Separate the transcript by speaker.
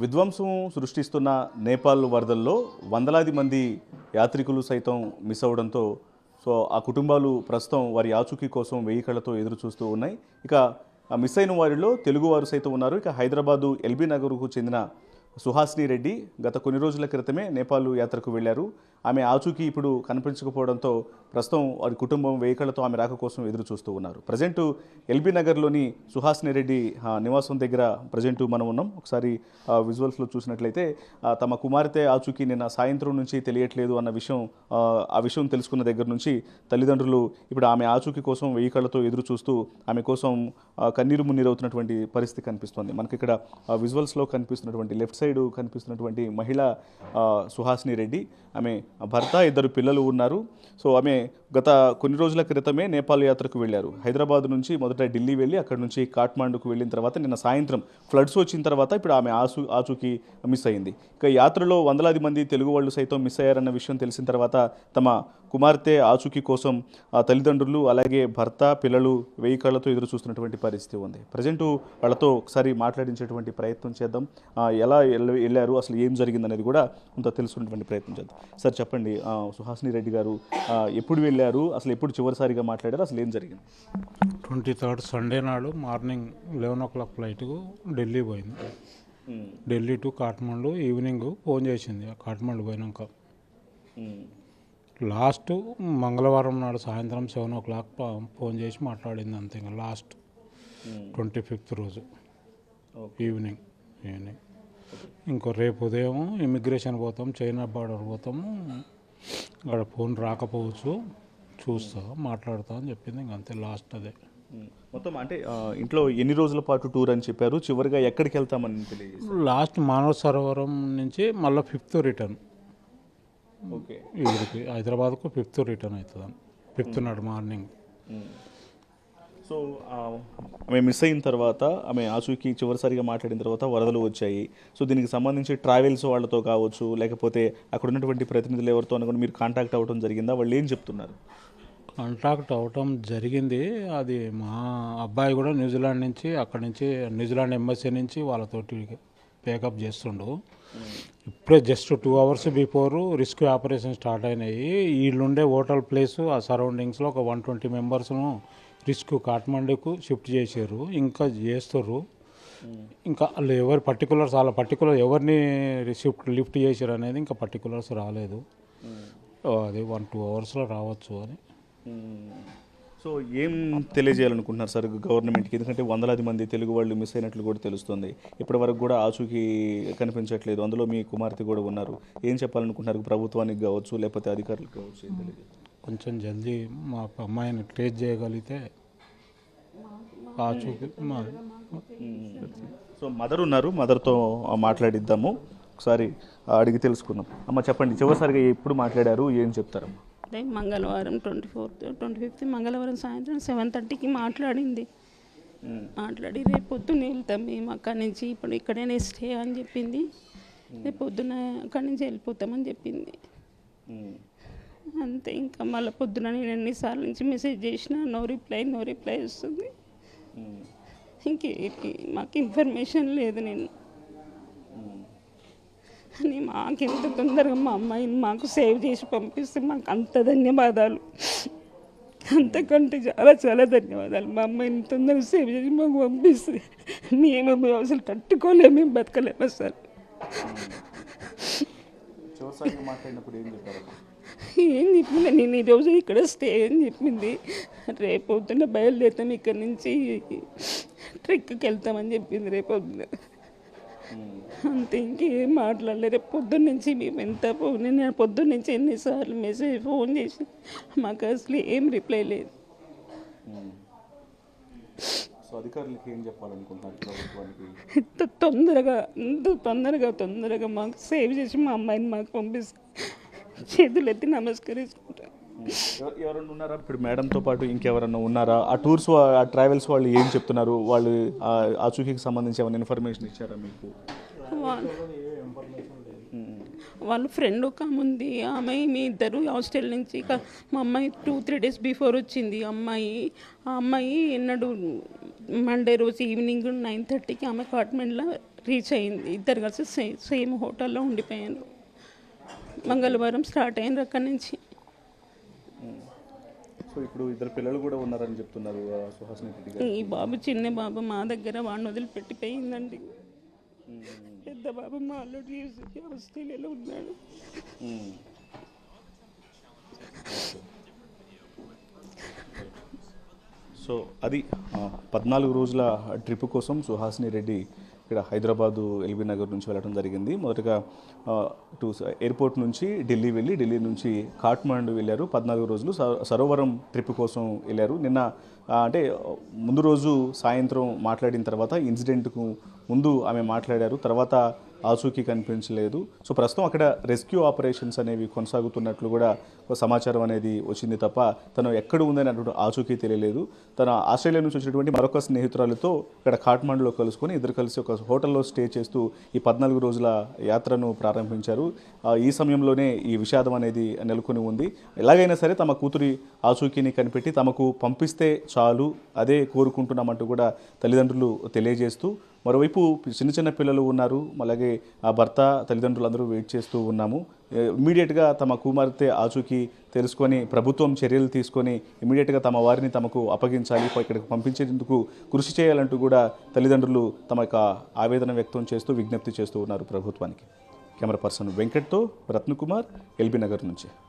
Speaker 1: విధ్వంసం సృష్టిస్తున్న నేపాల్ వరదల్లో వందలాది మంది యాత్రికులు సైతం మిస్ అవడంతో ఆ కుటుంబాలు ప్రస్తుతం వారి ఆచూకీ కోసం వెయ్యి కళ్ళతో ఎదురు చూస్తూ ఉన్నాయి. ఇక మిస్ అయిన వారిలో తెలుగువారు సైతం ఉన్నారు. ఇక హైదరాబాదు ఎల్బీ నగర్కు చెందిన సుహాసిని రెడ్డి గత కొన్ని రోజుల క్రితమే నేపాల్ యాత్రకు వెళ్లారు. ఆమె ఆచూకీ ఇప్పుడు కనిపించకపోవడంతో ప్రస్తుతం వారి కుటుంబం వెయ్యి కళ్ళతో ఆమె రాక కోసం ఎదురు చూస్తూ ఉన్నారు. ప్రజెంట్ ఎల్బీ నగర్లోని సుహాసిని రెడ్డి నివాసం దగ్గర ప్రజెంట్ మనం ఉన్నాం. ఒకసారి విజువల్స్లో చూసినట్లయితే తమ కుమార్తె ఆచూకీ నిన్న సాయంత్రం నుంచి తెలియట్లేదు అన్న విషయం, ఆ విషయం తెలుసుకున్న దగ్గర నుంచి తల్లిదండ్రులు ఇప్పుడు ఆమె ఆచూకీ కోసం వెయ్యి కళ్ళతో ఎదురు చూస్తూ ఆమె కోసం కన్నీరు మున్నీరవుతున్నటువంటి పరిస్థితి కనిపిస్తోంది. మనకి ఇక్కడ విజువల్స్లో కనిపిస్తున్నటువంటి లెఫ్ట్ సైడ్ కనిపిస్తున్నటువంటి మహిళ సుహాసిని రెడ్డి, ఆమె భర్త, 2 పిల్లలు ఉన్నారు. సో ఆమె గత కొన్ని రోజుల క్రితమే నేపాల్ యాత్రకు వెళ్ళారు. హైదరాబాద్ నుంచి మొదట ఢిల్లీ వెళ్ళి అక్కడ నుంచి కాఠ్మాండుకు వెళ్ళిన తర్వాత నిన్న సాయంత్రం ఫ్లడ్స్ వచ్చిన తర్వాత ఇప్పుడు ఆమె ఆచూకీ మిస్ అయింది. ఇక యాత్రలో వందలాది మంది తెలుగు వాళ్ళు సైతం మిస్ అయ్యారన్న విషయం తెలిసిన తర్వాత తమ కుమార్తె ఆచూకీ కోసం తల్లిదండ్రులు అలాగే భర్త, పిల్లలు వెయ్యి కళ్ళతో ఎదురు చూస్తున్నటువంటి పరిస్థితి ఉంది. ప్రజెంట్ వాళ్ళతో ఒకసారి మాట్లాడించేటువంటి ప్రయత్నం చేద్దాం. ఎలా వెళ్ళారు, అసలు ఏం జరిగింది అనేది కూడా కొంత తెలుసుకునేటువంటి ప్రయత్నం చేద్దాం. సార్ చెప్పండి, సుహాసిని రెడ్డి గారు ఎప్పుడు వెళ్ళారు, అసలు ఎప్పుడు చివరిసారిగా మాట్లాడారు, అసలు ఏం జరిగింది?
Speaker 2: 23rd సండే నాడు మార్నింగ్ 11 o'clock ఫ్లైట్కు ఢిల్లీ పోయింది. Delhi to Kathmandu evening phone చేసింది. కాఠ్మండు పోయినాక లాస్ట్ మంగళవారం నాడు సాయంత్రం 7 o'clock ఫోన్ చేసి మాట్లాడింది అంతే. ఇంకా లాస్ట్ 25th రోజు ఈవినింగ్. ఇంకో రేపు ఉదయం ఇమిగ్రేషన్ పోతాం, చైనా బార్డర్ పోతాము, అక్కడ ఫోన్ రాకపోవచ్చు, చూస్తా మాట్లాడతా అని చెప్పింది. ఇంకంతే లాస్ట్ అదే.
Speaker 1: మొత్తం అంటే ఇంట్లో ఎన్ని రోజుల పాటు టూర్ అని చెప్పారు, చివరిగా ఎక్కడికి వెళ్తామని తెలియజేశారు?
Speaker 2: లాస్ట్ మానవ సరోవరం నుంచి మళ్ళీ 5th రిటర్న్.
Speaker 1: ఓకే,
Speaker 2: ఇక్కడికి హైదరాబాద్కు 5th రిటర్న్ అవుతుంది, 5th నాడు మార్నింగ్.
Speaker 1: సో ఆమె మిస్ అయిన తర్వాత, ఆమె ఆచూకీ చివరిసారిగా మాట్లాడిన తర్వాత వరదలు వచ్చాయి. సో దీనికి సంబంధించి ట్రావెల్స్ వాళ్ళతో కావచ్చు, లేకపోతే అక్కడ ఉన్నటువంటి ప్రతినిధులు ఎవరితో కూడా మీరు కాంటాక్ట్ అవ్వడం జరిగిందా? వాళ్ళు ఏం చెప్తున్నారు?
Speaker 2: కాంటాక్ట్ అవ్వటం జరిగింది. అది మా అబ్బాయి కూడా న్యూజిలాండ్ నుంచి, అక్కడి నుంచి న్యూజిలాండ్ ఎంబసీ నుంచి వాళ్ళతోటి పేకప్ చేస్తుండు. ఇప్పుడే just 2 hours before rescue operation start అయినాయి. వీళ్ళుండే హోటల్ ప్లేసు ఆ సరౌండింగ్స్లో ఒక 120 మెంబర్స్ను రెస్క్యూ కాఠ్మండూకు షిఫ్ట్ చేశారు. ఇంకా చేస్తారు. ఇంకా వాళ్ళు ఎవరు పర్టికులర్స్, వాళ్ళ పర్టికులర్ ఎవరిని లిఫ్ట్ చేశారు అనేది ఇంకా పర్టికులర్స్ రాలేదు. అది 1-2 hours రావచ్చు అని.
Speaker 1: సో ఏం తెలియజేయాలనుకుంటున్నారు సార్ గవర్నమెంట్కి? ఎందుకంటే వందలాది మంది తెలుగు వాళ్ళు మిస్ అయినట్లు కూడా తెలుస్తుంది. ఇప్పటి వరకు కూడా ఆచూకీ కనిపించట్లేదు. అందులో మీ కుమార్తె కూడా ఉన్నారు. ఏం చెప్పాలనుకుంటున్నారు ప్రభుత్వానికి కావచ్చు, లేకపోతే అధికారులకు కావచ్చు? ఏం తెలియదు.
Speaker 2: కొంచెం జల్దీ మా అమ్మాయిని ట్రేస్ చేయగలిగితే ఆచూకీ.
Speaker 1: సో మదర్ ఉన్నారు, మదర్తో మాట్లాడిద్దాము, ఒకసారి అడిగి తెలుసుకుందాం. అమ్మ చెప్పండి, చివరిసారిగా ఎప్పుడు మాట్లాడారు, ఏం చెప్తారమ్మా?
Speaker 3: అదే మంగళవారం 25th మంగళవారం సాయంత్రం 7:30కి మాట్లాడింది. మాట్లాడి రేపు పొద్దున్న వెళ్తాం మేము అక్కడి నుంచి, ఇప్పుడు ఇక్కడనే స్టే అని చెప్పింది. రేపు పొద్దున అక్కడి నుంచి వెళ్ళిపోతామని చెప్పింది. అంతే. ఇంకా మళ్ళీ పొద్దున నేను ఎన్నిసార్లు నుంచి మెసేజ్ చేసినా నో రిప్లై వస్తుంది. మాకు ఇన్ఫర్మేషన్ లేదు. అని మాకెంత తొందరగా మా అమ్మాయిని మాకు సేవ్ చేసి పంపిస్తే మాకు అంత ధన్యవాదాలు, అంతకంటే చాలా ధన్యవాదాలు. మా అమ్మాయిని తొందరగా సేవ్ చేసి మాకు పంపిస్తే మేము అసలు తట్టుకోలేము, మేము బతకలేము సార్. ఏం చెప్పింది, నేను ఈరోజు ఇక్కడ స్టే అని చెప్పింది. రేపు పొద్దున్న బయలుదేరుతాం, ఇక్కడ నుంచి ట్రెక్కి వెళ్తామని చెప్పింది రేపు పొద్దున్న. అంతే, ఇంకేం మాట్లాడలేదు. రేపు పొద్దున్న నుంచి మేము నేను పొద్దున్న నుంచి ఎన్నిసార్లు ఫోన్ చేసి మాకు అసలు ఏం రిప్లై లేదు.
Speaker 1: అధికారులకి ఏం చెప్పాలనుకుంటున్నారు ప్రభుత్వానికి?
Speaker 3: తొందరగా మాకు సేవ్ చేసి మా అమ్మాయిని మాకు పంపిస్తే చేతులెత్తి నమస్కరించుకుంటారు.
Speaker 1: ఎవరన్నా ఉన్నారా ఇప్పుడు మేడంతో పాటు? ఇంకెవరన్నా ఉన్నారా? ఆ టూర్స్, ఆ ట్రావెల్స్ వాళ్ళు ఏం చెప్తున్నారు? వాళ్ళు ఆచూకీకి సంబంధించి ఏమైనా ఇన్ఫర్మేషన్ ఇచ్చారా మీకు?
Speaker 3: వాళ్ళ ఫ్రెండ్ ఒక ఆమె ఉంది, ఆమె మీ ఇద్దరు హాస్టల్ నుంచి మా అమ్మాయి 2-3 days బిఫోర్ వచ్చింది. ఆ అమ్మాయి ఎన్నడు మండే రోజు ఈవినింగ్ 9:30కి ఆమె అపార్ట్మెంట్లో రీచ్ అయింది. ఇద్దరు కలిసి సేమ్ హోటల్లో ఉండిపోయాను. మంగళవారం స్టార్ట్ అయింది అక్కడి నుంచి.
Speaker 1: సో ఇప్పుడు ఇద్దరు పిల్లలు కూడా ఉన్నారని చెప్తున్నారు సుహాసిని రెడ్డి గారు.
Speaker 3: ఈ బాబు చిన్న బాబు మా దగ్గర వాడిని వదిలిపెట్టిపోయిందండి. పెద్ద బాబు మా అల్లుడి ఆస్ట్రేలియాలో ఉన్నాడు.
Speaker 1: సో అది 14 రోజుల ట్రిప్ కోసం సుహాసిని రెడ్డి ఇక్కడ హైదరాబాదు ఎల్బీ నగర్ నుంచి వెళ్ళడం జరిగింది. మొదటగా ఎయిర్పోర్ట్ నుంచి ఢిల్లీ వెళ్ళి ఢిల్లీ నుంచి కాఠ్మండు వెళ్ళారు. 14 రోజులు సరోవరం ట్రిప్ కోసం వెళ్ళారు. నిన్న అంటే ముందు రోజు సాయంత్రం మాట్లాడిన తర్వాత ఇన్సిడెంట్కు ముందు ఆమె మాట్లాడారు. తర్వాత ఆచూకీ కనిపించలేదు. సో ప్రస్తుతం అక్కడ రెస్క్యూ ఆపరేషన్స్ అనేవి కొనసాగుతున్నట్లు కూడా ఒక సమాచారం అనేది వచ్చింది తప్ప తను ఎక్కడ ఉందని అన్నటువంటి ఆచూకీ తెలియలేదు. తన ఆస్ట్రేలియా నుంచి వచ్చినటువంటి మరొక స్నేహితురాలతో ఇక్కడ కాఠ్మండులో కలుసుకొని ఇద్దరు కలిసి ఒక హోటల్లో స్టే చేస్తూ ఈ 14 రోజుల యాత్రను ప్రారంభించారు. ఈ సమయంలోనే ఈ విషాదం అనేది నెలకొని ఉంది. ఎలాగైనా సరే తమ కూతురి ఆచూకీని కనిపెట్టి తమకు పంపిస్తే చాలు, అదే కోరుకుంటున్నామంటూ కూడా తల్లిదండ్రులు తెలియజేస్తూ, మరోవైపు చిన్న చిన్న పిల్లలు ఉన్నారు, అలాగే ఆ భర్త తల్లిదండ్రులు అందరూ వెయిట్ చేస్తూ ఉన్నాము. ఇమీడియట్గా తమ కుమార్తె ఆచూకీ తెలుసుకొని ప్రభుత్వం చర్యలు తీసుకొని ఇమీడియట్గా తమ వారిని తమకు అప్పగించాలి, ఇక్కడికి పంపించేందుకు కృషి చేయాలంటూ కూడా తల్లిదండ్రులు తమ యొక్క ఆవేదన వ్యక్తం చేస్తూ విజ్ఞప్తి చేస్తూ ఉన్నారు ప్రభుత్వానికి. కెమెరా పర్సన్ వెంకట్తో రత్నకుమార్, ఎల్బీ నగర్ నుంచి.